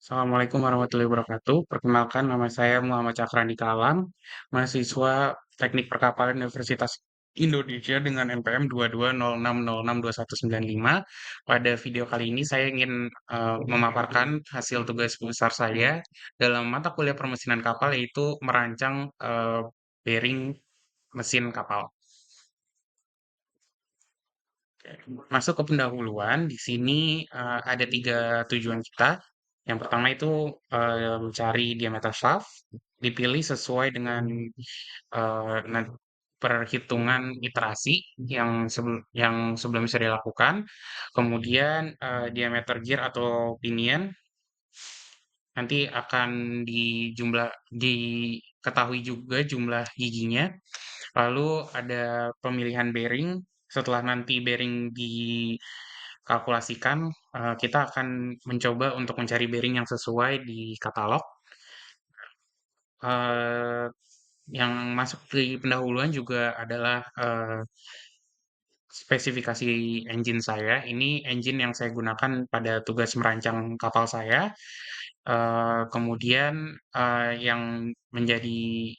Assalamualaikum warahmatullahi wabarakatuh. Perkenalkan, nama saya Muhammad Cakrandi Kalam, mahasiswa Teknik Perkapalan Universitas Indonesia dengan NPM 2206062195. Pada video kali ini saya ingin memaparkan hasil tugas besar saya dalam mata kuliah permesinan kapal, yaitu merancang bearing mesin kapal. Masuk ke pendahuluan, di sini ada tiga tujuan kita. Yang pertama itu mencari diameter shaft, dipilih sesuai dengan perhitungan iterasi yang sebelum bisa dilakukan. Kemudian diameter gear atau pinion nanti akan diketahui juga jumlah giginya. Lalu ada pemilihan bearing. Setelah nanti bearing dikalkulasikan, kita akan mencoba untuk mencari bearing yang sesuai di katalog. Eh, yang masuk di pendahuluan juga adalah spesifikasi engine saya. Ini engine yang saya gunakan pada tugas merancang kapal saya. Kemudian yang menjadi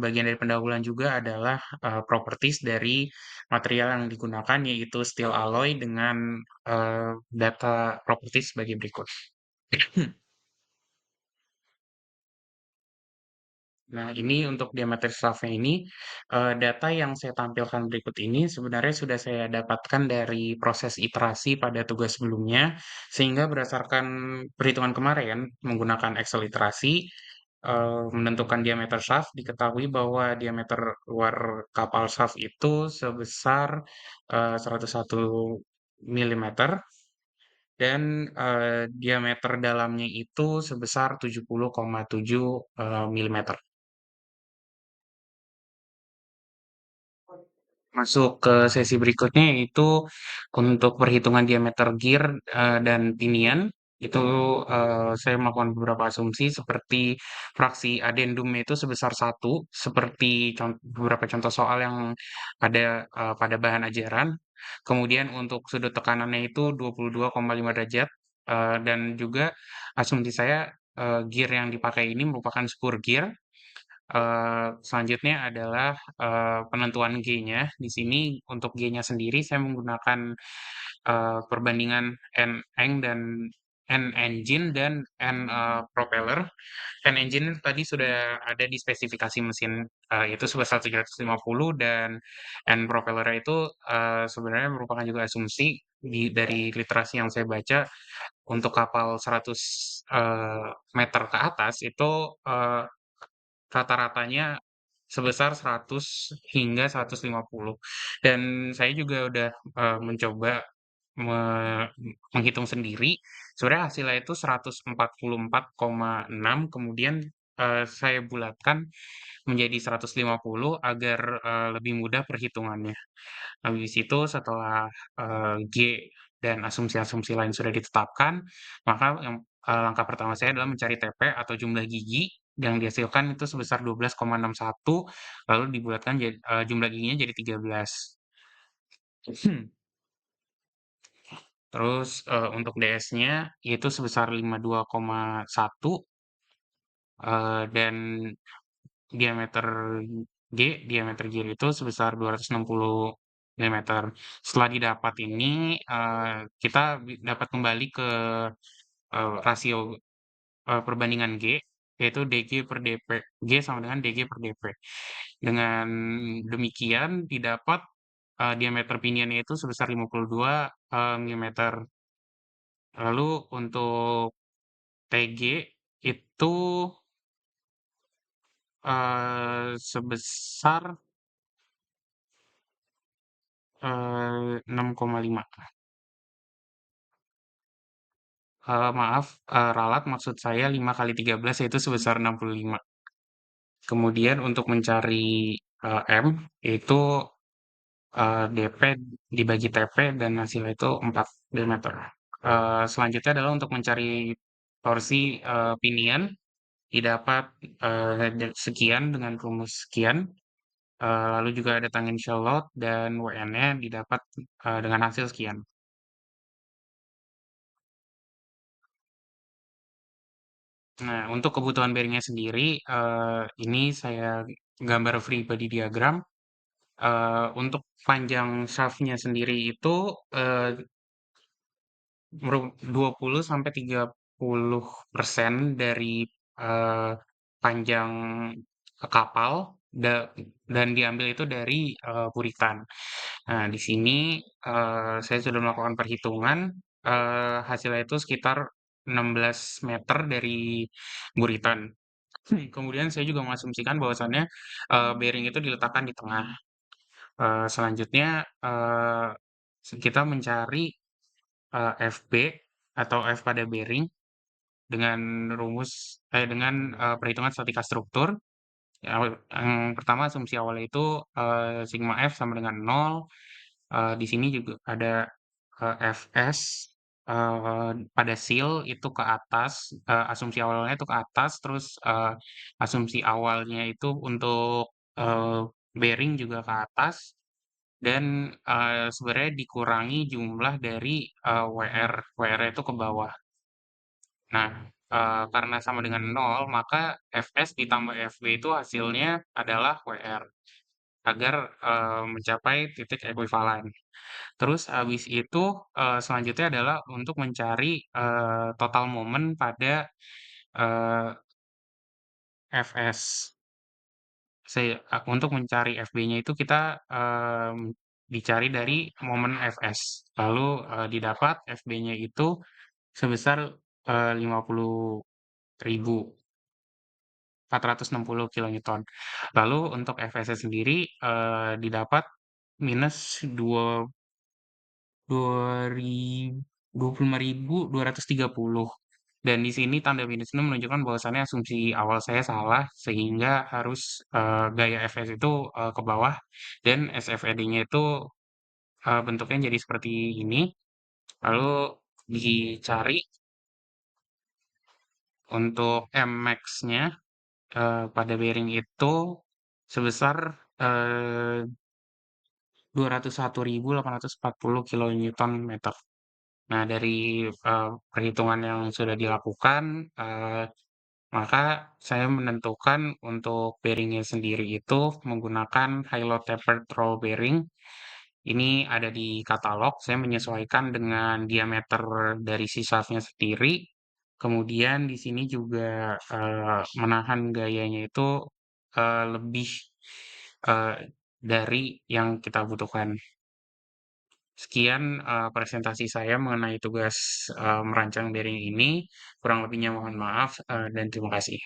bagian dari pendahuluan juga adalah properties dari material yang digunakan, yaitu steel alloy dengan data properties sebagai berikut. Nah, ini untuk diameter shaft-nya ini, data yang saya tampilkan berikut ini sebenarnya sudah saya dapatkan dari proses iterasi pada tugas sebelumnya, sehingga berdasarkan perhitungan kemarin menggunakan Excel iterasi, menentukan diameter shaft, diketahui bahwa diameter luar kapal shaft itu sebesar 101 milimeter dan diameter dalamnya itu sebesar 70,7 milimeter. Masuk ke sesi berikutnya, yaitu untuk perhitungan diameter gear dan pinion. Itu saya melakukan beberapa asumsi seperti fraksi adendumnya itu sebesar satu, seperti beberapa contoh soal yang ada pada bahan ajaran. Kemudian untuk sudut tekanannya itu 22,5 derajat, dan juga asumsi saya gear yang dipakai ini merupakan spur gear. Selanjutnya adalah penentuan G-nya. Di sini untuk G-nya sendiri saya menggunakan perbandingan N eng dan N engine dan N propeller. N engine tadi sudah ada di spesifikasi mesin, itu sebesar 750, dan N propeller itu sebenarnya merupakan juga asumsi dari literasi yang saya baca untuk kapal 100 meter ke atas itu rata-ratanya sebesar 100 hingga 150. Dan saya juga udah mencoba me- menghitung sendiri. Sebenarnya hasilnya itu 144,6, kemudian saya bulatkan menjadi 150 agar lebih mudah perhitungannya. Habis itu setelah G dan asumsi-asumsi lain sudah ditetapkan, maka langkah pertama saya adalah mencari TP atau jumlah gigi yang dihasilkan itu sebesar 12,61, lalu dibulatkan jadi jumlah giginya jadi 13. Terus untuk DS-nya yaitu sebesar 52,1, dan diameter G, diameter G itu sebesar 260 milimeter. Setelah didapat ini, kita dapat kembali ke rasio perbandingan G, yaitu DG per DP. G sama dengan DG per DP. Dengan demikian didapat diameter pinionnya itu sebesar 52 milimeter. Lalu untuk TG itu sebesar 6,5. Maaf, ralat maksud saya 5 kali 13 yaitu sebesar 65. Kemudian untuk mencari M itu DP dibagi TP dan hasilnya itu 4 milimeter. Selanjutnya adalah untuk mencari torsi pinion didapat sekian dengan rumus sekian. Lalu juga ada tangential load dan WN-nya didapat dengan hasil sekian. Nah, untuk kebutuhan bearing sendiri, ini saya gambar free body diagram. Untuk panjang shaft-nya sendiri itu, 20 sampai 30% dari, eee, panjang kapal dan diambil itu dari, buritan. Nah, di sini, saya sudah melakukan perhitungan, hasilnya itu sekitar 16 meter dari buritan. Kemudian saya juga mengasumsikan bahwasannya, bearing itu diletakkan di tengah. Selanjutnya, kita mencari, FB atau F pada bearing dengan perhitungan statika struktur. Yang pertama asumsi awalnya itu, sigma F sama dengan 0. Di sini juga ada, Fs, pada seal itu ke atas, asumsi awalnya itu ke atas, terus, asumsi awalnya itu untuk, bearing juga ke atas, dan, sebenarnya dikurangi jumlah dari, WR. WR itu ke bawah. Nah, karena sama dengan 0, maka Fs ditambah Fb itu hasilnya adalah WR agar, mencapai titik ekuivalen. Terus habis itu, selanjutnya adalah untuk mencari, total momen pada, eee, Fs. Untuk mencari FB-nya itu kita, dicari dari momen Fs. Lalu, didapat FB-nya itu sebesar, 50.460 kilonewton. Lalu untuk Fs-nya sendiri, didapat minus dua ri 25.230. Dan di sini tanda minus ini menunjukkan bahwasannya asumsi awal saya salah sehingga harus, gaya Fs itu, ke bawah dan SFED-nya itu, bentuknya jadi seperti ini. Lalu dicari untuk Mmax-nya, pada bearing itu sebesar, 201.840 kilonewton meter. Nah, dari, perhitungan yang sudah dilakukan, maka saya menentukan untuk bearing sendiri itu menggunakan high load tapered roll bearing. Ini ada di katalog, saya menyesuaikan dengan diameter dari si shaft-nya sendiri. Kemudian di sini juga, menahan gayanya itu, lebih, eee, dari yang kita butuhkan. Sekian, presentasi saya mengenai tugas, merancang bearing ini. Kurang lebihnya mohon maaf, dan terima kasih.